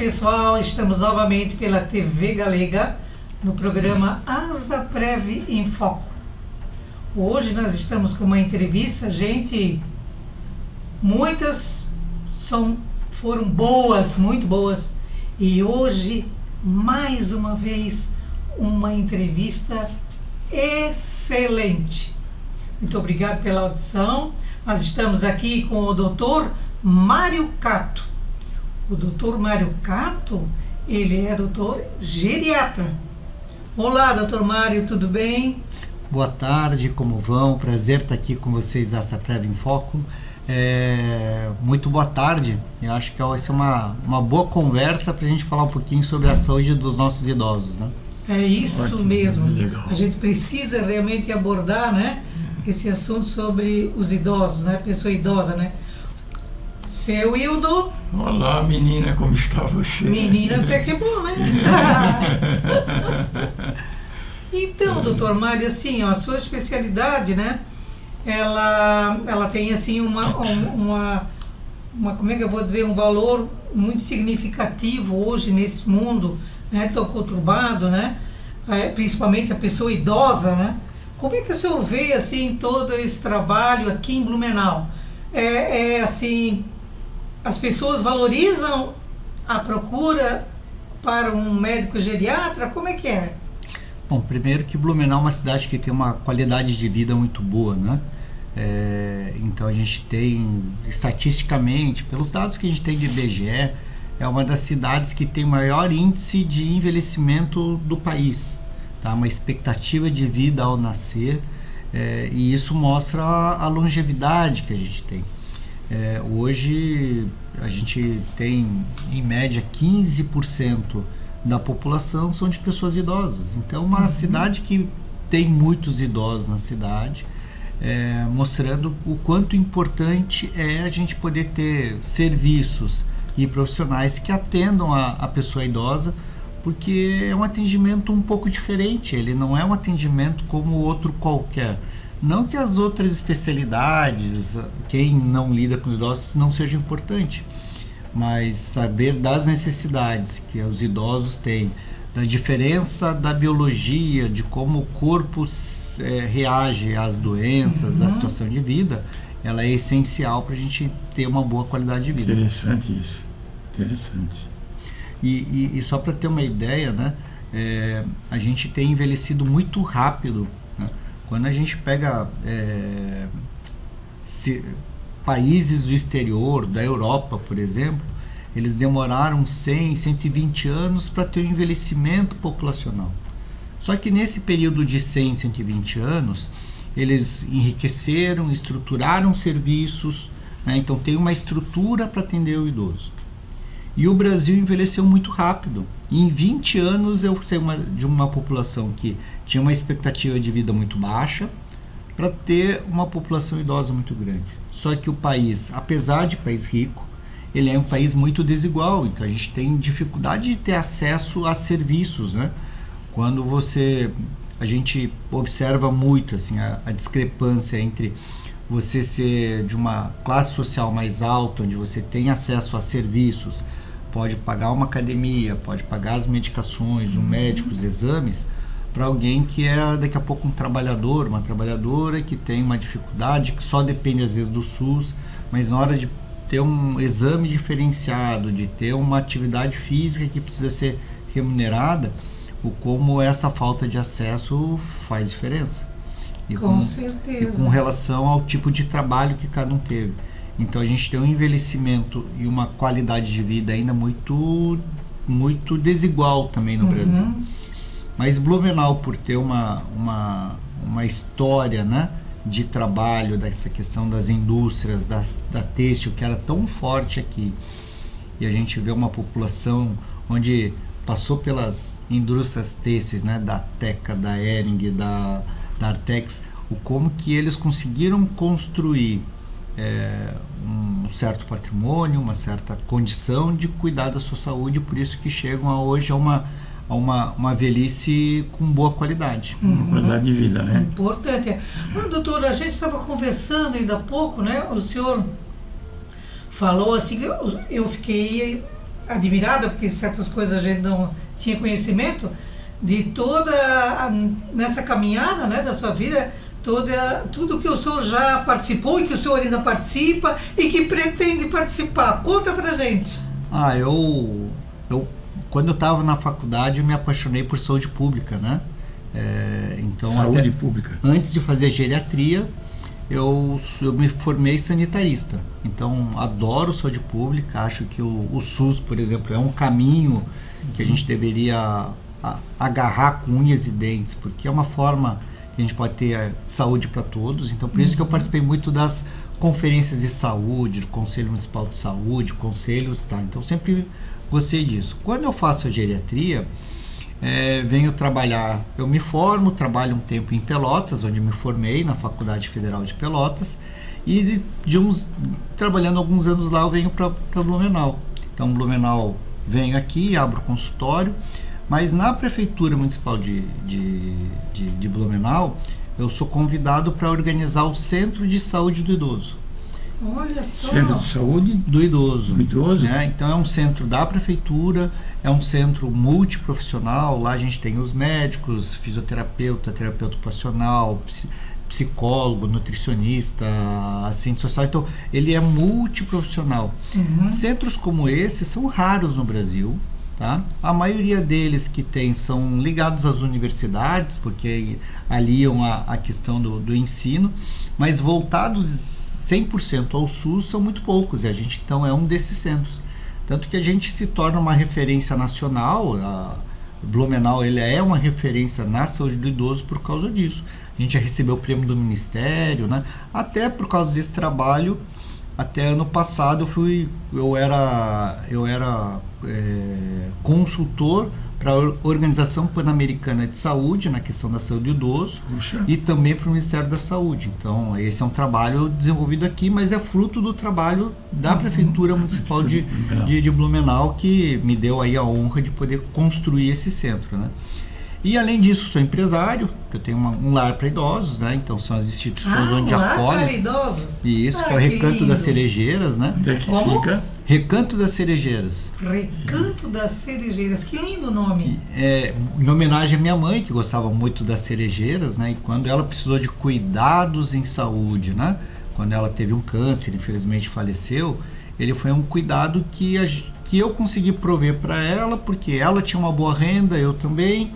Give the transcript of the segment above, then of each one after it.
pessoal, estamos novamente pela TV Galega no programa Asaprev em Foco. Hoje nós estamos com uma entrevista, gente, muitas foram boas, muito boas, e hoje, mais uma vez, uma entrevista excelente. Muito obrigado pela audição. Nós estamos aqui com o Dr. Mário Cato. O Dr. Mário Cato, ele é doutor geriatra. Olá, Dr. Mário, tudo bem? Boa tarde, como vão? Prazer estar aqui com vocês, Asaprev em Foco. Muito boa tarde. Eu acho que vai ser uma boa conversa para a gente falar um pouquinho sobre a saúde dos nossos idosos, né? É isso. Ótimo, mesmo. Legal. A gente precisa realmente abordar, né, esse assunto sobre os idosos, né, pessoa idosa, né? Seu Hildo. Olá, menina, como está você? Menina até que é bom, né? Então, doutor Mário, assim, ó, a sua especialidade, né, ela tem, assim, uma como é que eu vou dizer, um valor muito significativo hoje nesse mundo, né, tão conturbado, né, principalmente a pessoa idosa, né? Como é que o senhor vê, assim, todo esse trabalho aqui em Blumenau? Assim, as pessoas valorizam a procura para um médico geriatra? Como é que é? Bom, primeiro que Blumenau é uma cidade que tem uma qualidade de vida muito boa, né? Então a gente tem, estatisticamente, pelos dados que a gente tem de IBGE, é uma das cidades que tem maior índice de envelhecimento do país, tá? Uma expectativa de vida ao nascer, e isso mostra a longevidade que a gente tem. Hoje a gente tem, em média, 15% da população são de pessoas idosas. Então, uma cidade que tem muitos idosos na cidade, mostrando o quanto importante é a gente poder ter serviços e profissionais que atendam a pessoa idosa, porque é um atendimento um pouco diferente, ele não é um atendimento como outro qualquer. Não que as outras especialidades, quem não lida com os idosos, não seja importante, mas saber das necessidades que os idosos têm, da diferença da biologia, de como o corpo reage às doenças, à situação de vida, ela é essencial para a gente ter uma boa qualidade de vida. Interessante isso, interessante. E só para ter uma ideia, né, a gente tem envelhecido muito rápido, né? Quando a gente pega países do exterior, da Europa, por exemplo, eles demoraram 100, 120 anos para ter um envelhecimento populacional. Só que nesse período de 100, 120 anos, eles enriqueceram, estruturaram serviços, né? Então tem uma estrutura para atender o idoso. E o Brasil envelheceu muito rápido. Em 20 anos eu saí de uma população que tinha uma expectativa de vida muito baixa para ter uma população idosa muito grande. Só que o país, apesar de país rico, ele é um país muito desigual, então a gente tem dificuldade de ter acesso a serviços, né? Quando a gente observa muito assim, a discrepância entre você ser de uma classe social mais alta, onde você tem acesso a serviços, pode pagar uma academia, pode pagar as medicações, um médico, os exames, para alguém que é daqui a pouco um trabalhador, uma trabalhadora que tem uma dificuldade, que só depende às vezes do SUS, mas na hora de ter um exame diferenciado, de ter uma atividade física que precisa ser remunerada, como essa falta de acesso faz diferença. Com certeza. E com relação ao tipo de trabalho que cada um teve. Então a gente tem um envelhecimento e uma qualidade de vida ainda muito, muito desigual também no Brasil. Mas Blumenau, por ter uma história, né, de trabalho, dessa questão das indústrias, da têxtil, que era tão forte aqui, e a gente vê uma população onde passou pelas indústrias têxteis, né, da Teca, da Hering, da Artex, como que eles conseguiram construir um certo patrimônio, uma certa condição de cuidar da sua saúde, por isso que chegam hoje a uma velhice com boa qualidade. Qualidade de vida, né? Importante. Doutor, a gente estava conversando ainda há pouco, né? O senhor falou assim, eu fiquei admirada, porque certas coisas a gente não tinha conhecimento, de nessa caminhada, né, da sua vida, tudo que o senhor já participou e que o senhor ainda participa e que pretende participar. Conta pra gente. Quando eu estava na faculdade, eu me apaixonei por saúde pública, né? Então, Saúde pública. Antes de fazer geriatria, eu me formei sanitarista. Então, adoro saúde pública. Acho que o SUS, por exemplo, é um caminho que a gente deveria agarrar com unhas e dentes, porque é uma forma que a gente pode ter saúde para todos. Então, por isso que eu participei muito das conferências de saúde, do Conselho Municipal de Saúde, conselhos, tá? Então, sempre gostei disso. Quando eu faço a geriatria, venho trabalhar, eu me formo, trabalho um tempo em Pelotas, onde me formei na Faculdade Federal de Pelotas, e trabalhando alguns anos lá, eu venho para Blumenau. Então, Blumenau, venho aqui, abro consultório, mas na Prefeitura Municipal de Blumenau, eu sou convidado para organizar o Centro de Saúde do Idoso. Olha só. Centro de Saúde do Idoso. Do idoso? Né? Então é um centro da Prefeitura, é um centro multiprofissional, lá a gente tem os médicos, fisioterapeuta, terapeuta ocupacional, psicólogo, nutricionista, assistente social, então ele é multiprofissional. Centros como esse são raros no Brasil, tá? A maioria deles que tem são ligados às universidades, porque aliam a questão do ensino, mas voltados 100% ao SUS são muito poucos, e a gente então é um desses centros. Tanto que a gente se torna uma referência nacional, a Blumenau ele é uma referência na saúde do idoso por causa disso. A gente já recebeu o prêmio do Ministério, né? Até por causa desse trabalho, até ano passado eu era consultor para a Organização Pan-Americana de Saúde, na questão da saúde do idoso. Puxa. E também para o Ministério da Saúde. Então, esse é um trabalho desenvolvido aqui, mas é fruto do trabalho da Prefeitura Municipal de Blumenau, que me deu aí a honra de poder construir esse centro, né? E além disso, sou empresário, eu tenho um lar para idosos, né? Então são as instituições onde acolhem. Para idosos? Isso, que é o Recanto das Cerejeiras, né? Onde é que Como? fica? Recanto das Cerejeiras. Recanto das Cerejeiras, que lindo nome. Em homenagem à minha mãe, que gostava muito das cerejeiras, né? E quando ela precisou de cuidados em saúde, né? Quando ela teve um câncer, infelizmente faleceu, ele foi um cuidado que eu consegui prover para ela, porque ela tinha uma boa renda, eu também.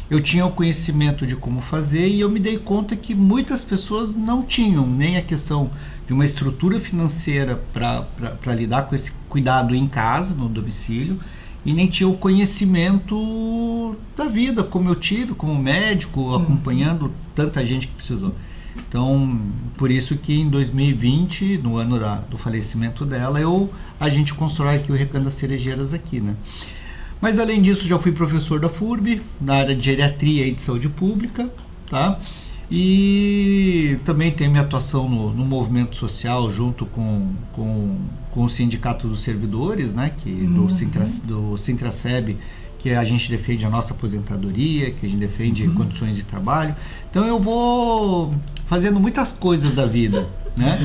Eu tinha o conhecimento de como fazer, e eu me dei conta que muitas pessoas não tinham nem a questão de uma estrutura financeira para lidar com esse cuidado em casa, no domicílio, e nem tinha o conhecimento da vida, como eu tive, como médico, acompanhando tanta gente que precisou. Então, por isso que em 2020, no ano do falecimento dela, a gente constrói aqui o Recanto das Cerejeiras aqui, né? Mas além disso, já fui professor da FURB, na área de geriatria e de saúde pública, tá? E também tenho minha atuação no movimento social, junto com o Sindicato dos Servidores, né? Do Sintraceb, que a gente defende a nossa aposentadoria, que a gente defende condições de trabalho. Então eu vou fazendo muitas coisas da vida, né?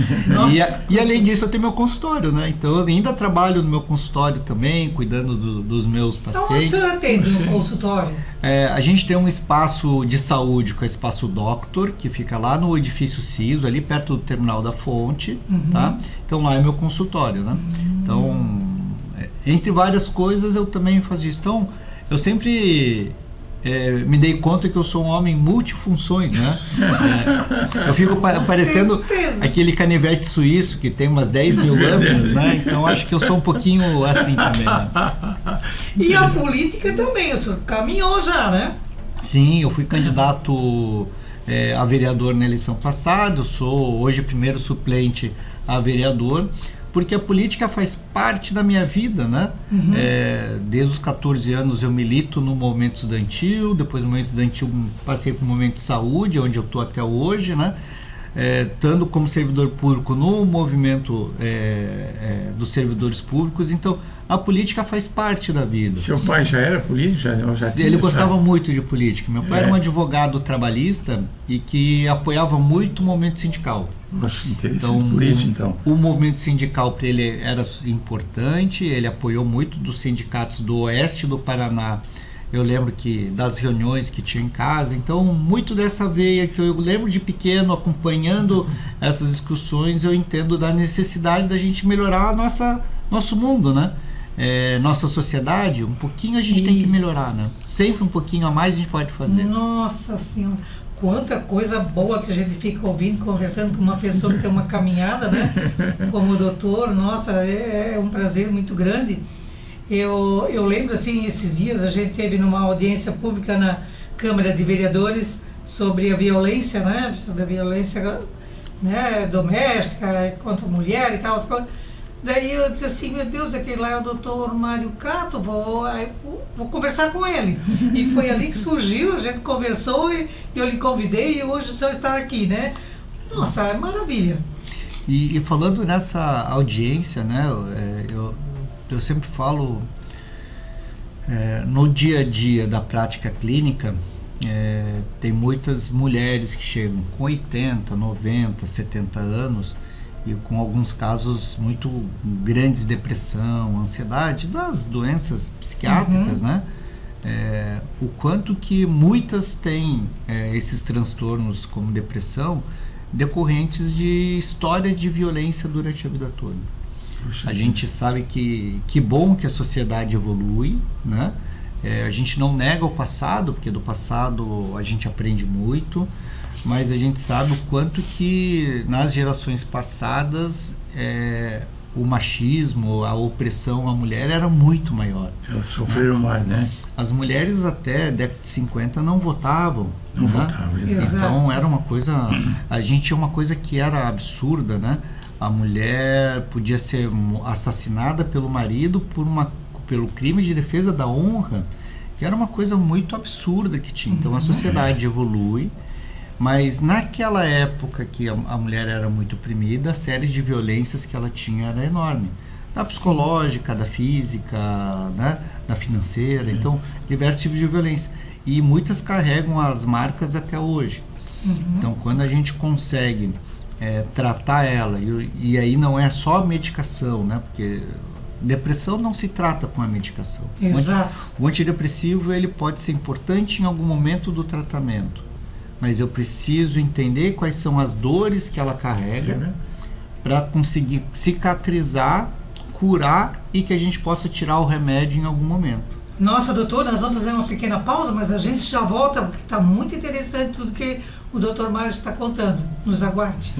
E além disso, eu tenho meu consultório, né? Então eu ainda trabalho no meu consultório também, cuidando dos meus pacientes. Então, onde o senhor atende no consultório? A gente tem um espaço de saúde, que é o Espaço Doctor, que fica lá no edifício CISO, ali perto do Terminal da Fonte, tá? Então lá é meu consultório, né? Então, entre várias coisas, eu também faço isso. Então, eu sempre me dei conta que eu sou um homem multifunções, né? Eu fico parecendo aquele canivete suíço que tem umas 10 mil lâminas, né? Então acho que eu sou um pouquinho assim também, né? E a política também, o senhor caminhou já, né? Sim, eu fui candidato a vereador na eleição passada, eu sou hoje primeiro suplente a vereador, porque a política faz parte da minha vida, né? Desde os 14 anos eu milito no movimento estudantil, depois do movimento estudantil passei para o movimento de saúde, onde eu estou até hoje, né? estando como servidor público no movimento dos servidores públicos, então a política faz parte da vida. Seu pai já era político? Já Ele gostava muito de política. Meu pai era um É. advogado trabalhista e que apoiava muito o movimento sindical. Nossa, interessante. Então, Por isso, então. o movimento sindical para ele era importante, ele apoiou muito dos sindicatos do oeste do Paraná. Eu lembro que das reuniões que tinha em casa, então muito dessa veia que eu lembro de pequeno, acompanhando essas discussões, eu entendo da necessidade da gente melhorar nosso mundo, né? Nossa sociedade, um pouquinho a gente tem que Isso. melhorar, né? Sempre um pouquinho a mais a gente pode fazer. Nossa Senhora, quanta coisa boa que a gente fica ouvindo, conversando com uma pessoa que tem uma caminhada, né? Como o doutor, nossa, é um prazer muito grande. Eu lembro, assim, esses dias a gente teve numa audiência pública na Câmara de Vereadores sobre a violência, né? Sobre a violência, né, doméstica contra a mulher e tal, as coisas. Daí eu disse assim, meu Deus, aquele lá é o doutor Mário Cato, vou conversar com ele. E foi ali que surgiu, a gente conversou e eu lhe convidei e hoje o senhor está aqui, né? Nossa, é maravilha. E falando nessa audiência, né, eu sempre falo, no dia a dia da prática clínica, tem muitas mulheres que chegam com 80, 90, 70 anos e com alguns casos muito grandes de depressão, ansiedade, das doenças psiquiátricas, né? O quanto que muitas têm esses transtornos como depressão decorrentes de histórias de violência durante a vida toda. A gente sabe que bom que a sociedade evolui, né? A gente não nega o passado, porque do passado a gente aprende muito, mas a gente sabe o quanto que nas gerações passadas o machismo, a opressão à mulher era muito maior. Elas sofreram mais, né? As mulheres até década de 50 não votavam. Não né? votavam, Exato. Então era uma coisa, a gente tinha uma coisa que era absurda, né? A mulher podia ser assassinada pelo marido pelo crime de defesa da honra, que era uma coisa muito absurda que tinha. Então a sociedade evolui, mas naquela época que a mulher era muito oprimida, a série de violências que ela tinha era enorme. Da psicológica, da física, né? Da financeira, então diversos tipos de violência. E muitas carregam as marcas até hoje. Então quando a gente consegue tratar ela, e aí não é só medicação, né? Porque depressão não se trata com a medicação. Exato. O antidepressivo ele pode ser importante em algum momento do tratamento, mas eu preciso entender quais são as dores que ela carrega para conseguir cicatrizar, curar e que a gente possa tirar o remédio em algum momento. Nossa, doutor, nós vamos fazer uma pequena pausa, mas a gente já volta, porque está muito interessante tudo que o doutor Mário está contando. Nos aguarde.